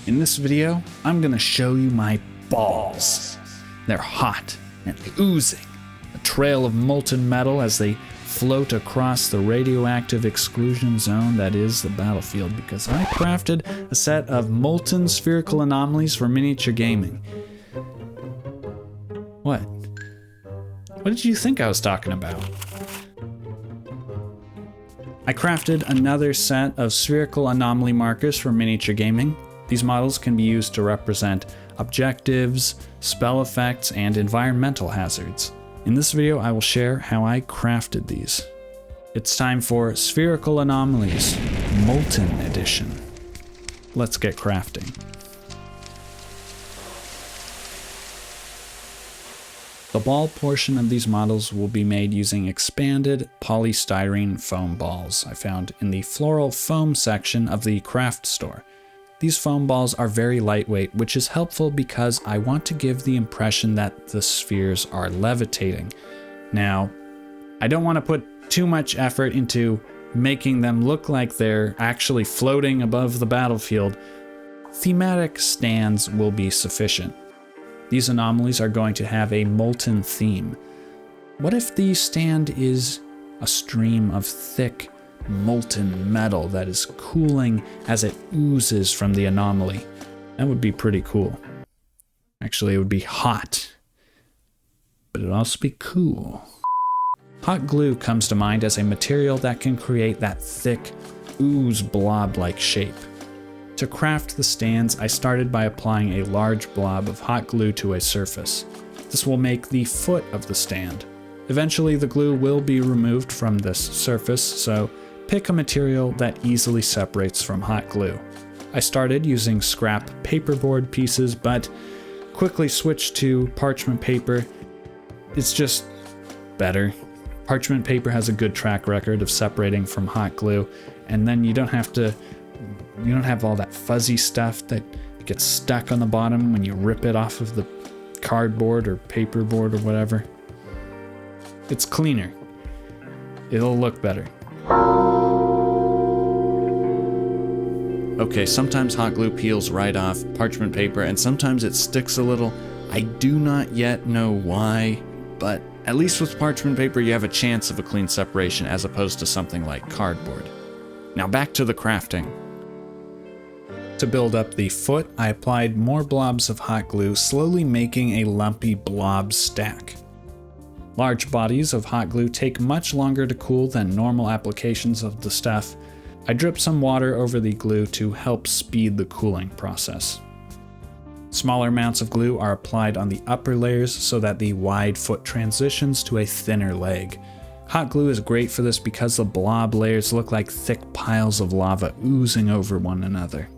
In this video, I'm gonna show you my balls. They're hot and oozing, a trail of molten metal as they float across the radioactive exclusion zone that is the battlefield, because I crafted a set of molten spherical anomalies for miniature gaming. What? What did you think I was talking about? I crafted another set of spherical anomaly markers for miniature gaming. These models can be used to represent objectives, spell effects, and environmental hazards. In this video, I will share how I crafted these. It's time for Spherical Anomalies, Molten Edition. Let's get crafting. The ball portion of these models will be made using expanded polystyrene foam balls I found in the floral foam section of the craft store. These foam balls are very lightweight, which is helpful because I want to give the impression that the spheres are levitating. Now, I don't want to put too much effort into making them look like they're actually floating above the battlefield. Thematic stands will be sufficient. These anomalies are going to have a molten theme. What if the stand is a stream of thick, molten metal that is cooling as it oozes from the anomaly? That would be pretty cool. Actually, it would be hot, but it would also be cool. Hot glue comes to mind as a material that can create that thick, ooze blob-like shape. To craft the stands, I started by applying a large blob of hot glue to a surface. This will make the foot of the stand. Eventually, the glue will be removed from this surface, so pick a material that easily separates from hot glue. I started using scrap paperboard pieces, but quickly switched to parchment paper. It's just better. Parchment paper has a good track record of separating from hot glue, and then you don't have all that fuzzy stuff that gets stuck on the bottom when you rip it off of the cardboard or paperboard or whatever. It's cleaner. It'll look better. Okay, sometimes hot glue peels right off parchment paper and sometimes it sticks a little. I do not yet know why, but at least with parchment paper you have a chance of a clean separation as opposed to something like cardboard. Now back to the crafting. To build up the foot, I applied more blobs of hot glue, slowly making a lumpy blob stack. Large bodies of hot glue take much longer to cool than normal applications of the stuff. I dripped some water over the glue to help speed the cooling process. Smaller amounts of glue are applied on the upper layers so that the wide foot transitions to a thinner leg. Hot glue is great for this because the blob layers look like thick piles of lava oozing over one another.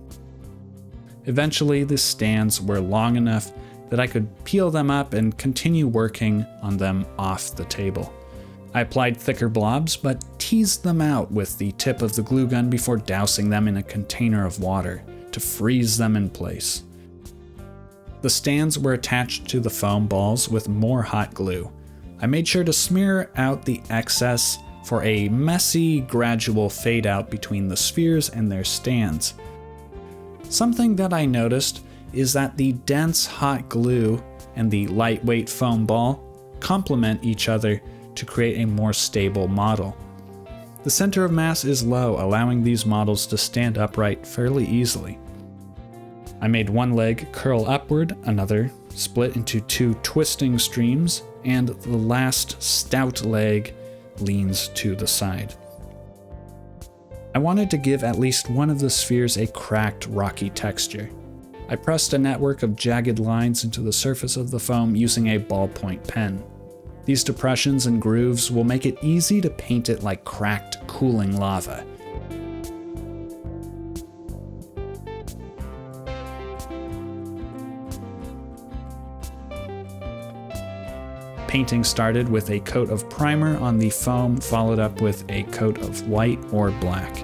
Eventually, the stands were long enough that I could peel them up and continue working on them off the table. I applied thicker blobs, but teased them out with the tip of the glue gun before dousing them in a container of water to freeze them in place. The stands were attached to the foam balls with more hot glue. I made sure to smear out the excess for a messy, gradual fade out between the spheres and their stands. Something that I noticed is that the dense hot glue and the lightweight foam ball complement each other to create a more stable model. The center of mass is low, allowing these models to stand upright fairly easily. I made one leg curl upward, another split into two twisting streams, and the last stout leg leans to the side. I wanted to give at least one of the spheres a cracked, rocky texture. I pressed a network of jagged lines into the surface of the foam using a ballpoint pen. These depressions and grooves will make it easy to paint it like cracked, cooling lava. Painting started with a coat of primer on the foam, followed up with a coat of white or black.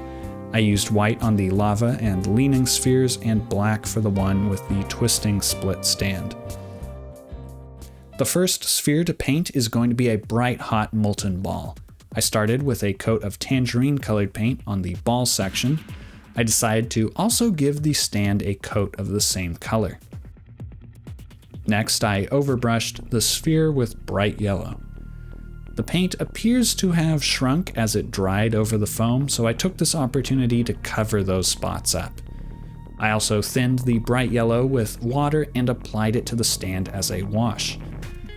I used white on the lava and leaning spheres and black for the one with the twisting split stand. The first sphere to paint is going to be a bright hot molten ball. I started with a coat of tangerine colored paint on the ball section. I decided to also give the stand a coat of the same color. Next, I overbrushed the sphere with bright yellow. The paint appears to have shrunk as it dried over the foam, so I took this opportunity to cover those spots up. I also thinned the bright yellow with water and applied it to the stand as a wash.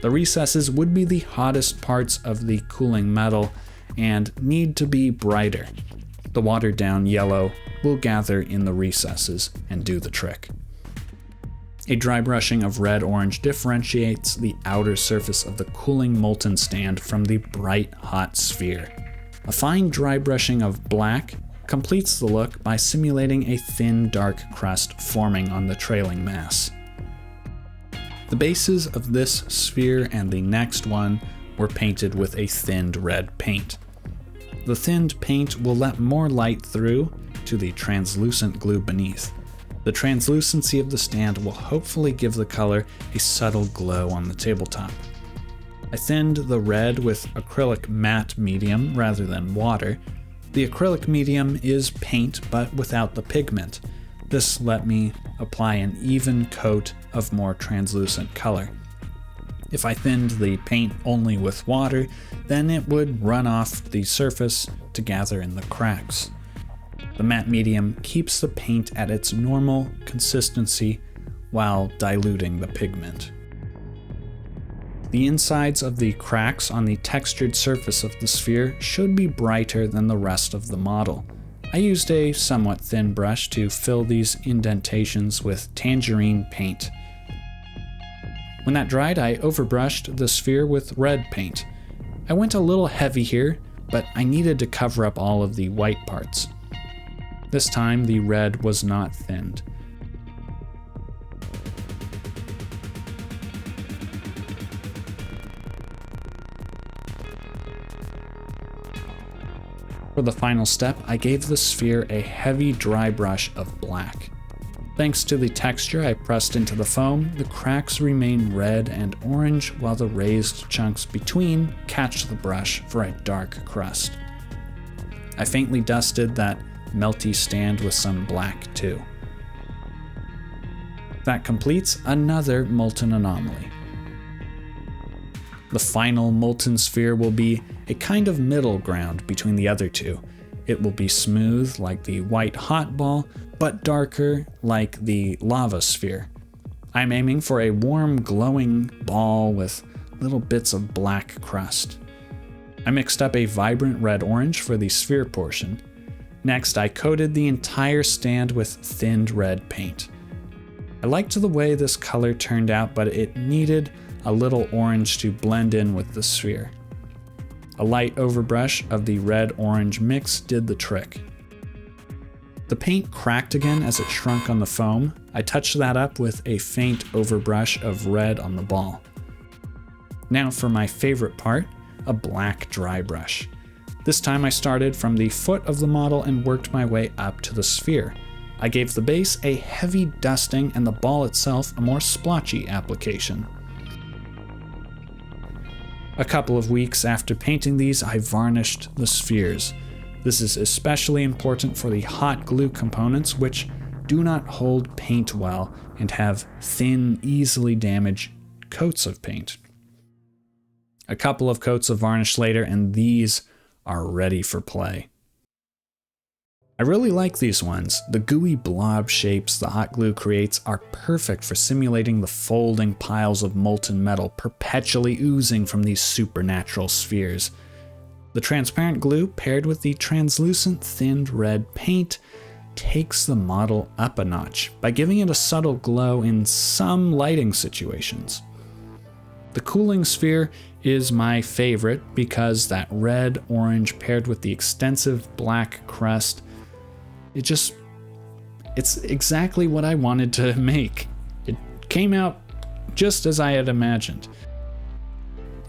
The recesses would be the hottest parts of the cooling metal and need to be brighter. The watered down yellow will gather in the recesses and do the trick. A dry brushing of red-orange differentiates the outer surface of the cooling molten stand from the bright hot sphere. A fine dry brushing of black completes the look by simulating a thin dark crust forming on the trailing mass. The bases of this sphere and the next one were painted with a thinned red paint. The thinned paint will let more light through to the translucent glue beneath. The translucency of the stand will hopefully give the color a subtle glow on the tabletop. I thinned the red with acrylic matte medium rather than water. The acrylic medium is paint but without the pigment. This let me apply an even coat of more translucent color. If I thinned the paint only with water, then it would run off the surface to gather in the cracks. The matte medium keeps the paint at its normal consistency while diluting the pigment. The insides of the cracks on the textured surface of the sphere should be brighter than the rest of the model. I used a somewhat thin brush to fill these indentations with tangerine paint. When that dried, I overbrushed the sphere with red paint. I went a little heavy here, but I needed to cover up all of the white parts. This time, the red was not thinned. For the final step, I gave the sphere a heavy dry brush of black. Thanks to the texture I pressed into the foam, the cracks remain red and orange while the raised chunks between catch the brush for a dark crust. I faintly dusted that melty stand with some black too. That completes another molten anomaly. The final molten sphere will be a kind of middle ground between the other two. It will be smooth like the white hot ball, but darker like the lava sphere. I'm aiming for a warm, glowing ball with little bits of black crust. I mixed up a vibrant red-orange for the sphere portion. Next, I coated the entire stand with thinned red paint. I liked the way this color turned out, but it needed a little orange to blend in with the sphere. A light overbrush of the red-orange mix did the trick. The paint cracked again as it shrunk on the foam. I touched that up with a faint overbrush of red on the ball. Now for my favorite part, a black dry brush. This time I started from the foot of the model and worked my way up to the sphere. I gave the base a heavy dusting and the ball itself a more splotchy application. A couple of weeks after painting these, I varnished the spheres. This is especially important for the hot glue components, which do not hold paint well and have thin, easily damaged coats of paint. A couple of coats of varnish later, and these are ready for play. I really like these ones. The gooey blob shapes the hot glue creates are perfect for simulating the folding piles of molten metal perpetually oozing from these supernatural spheres. The transparent glue paired with the translucent thinned red paint takes the model up a notch by giving it a subtle glow in some lighting situations. The cooling sphere is my favorite because that red-orange paired with the extensive black crust, it's exactly what I wanted to make. It came out just as I had imagined.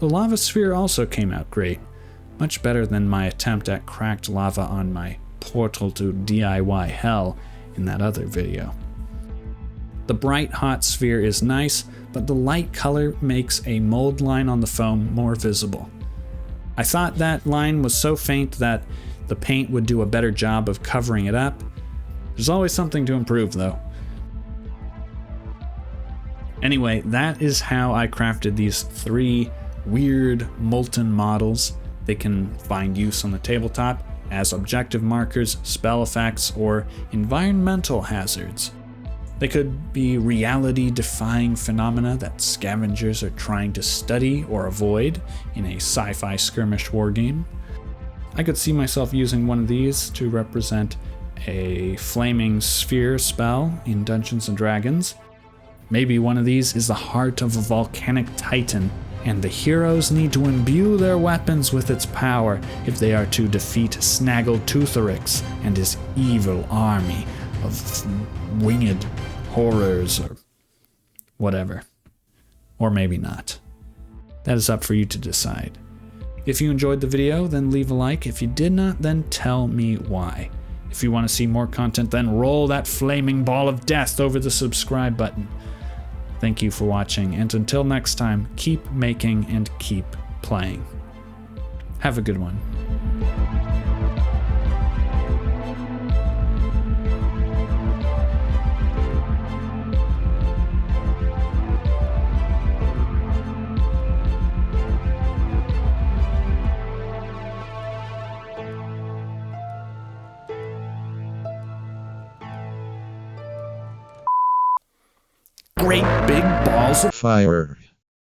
The lava sphere also came out great, much better than my attempt at cracked lava on my portal to DIY hell in that other video. The bright hot sphere is nice, but the light color makes a mold line on the foam more visible. I thought that line was so faint that the paint would do a better job of covering it up, There's always something to improve, though. Anyway, that is how I crafted these 3 weird Molten models. They can find use on the tabletop as objective markers, spell effects, or environmental hazards. They could be reality-defying phenomena that scavengers are trying to study or avoid in a sci-fi skirmish wargame. I could see myself using one of these to represent a flaming sphere spell in Dungeons & Dragons. Maybe one of these is the heart of a volcanic titan, and the heroes need to imbue their weapons with its power if they are to defeat Snaggletoothorix and his evil army of winged horrors or whatever. Or maybe not. That is up for you to decide. If you enjoyed the video, then leave a like. If you did not, then tell me why. If you want to see more content, then roll that flaming ball of death over the subscribe button. Thank you for watching, and until next time, keep making and keep playing. Have a good one. Great big balls of fire.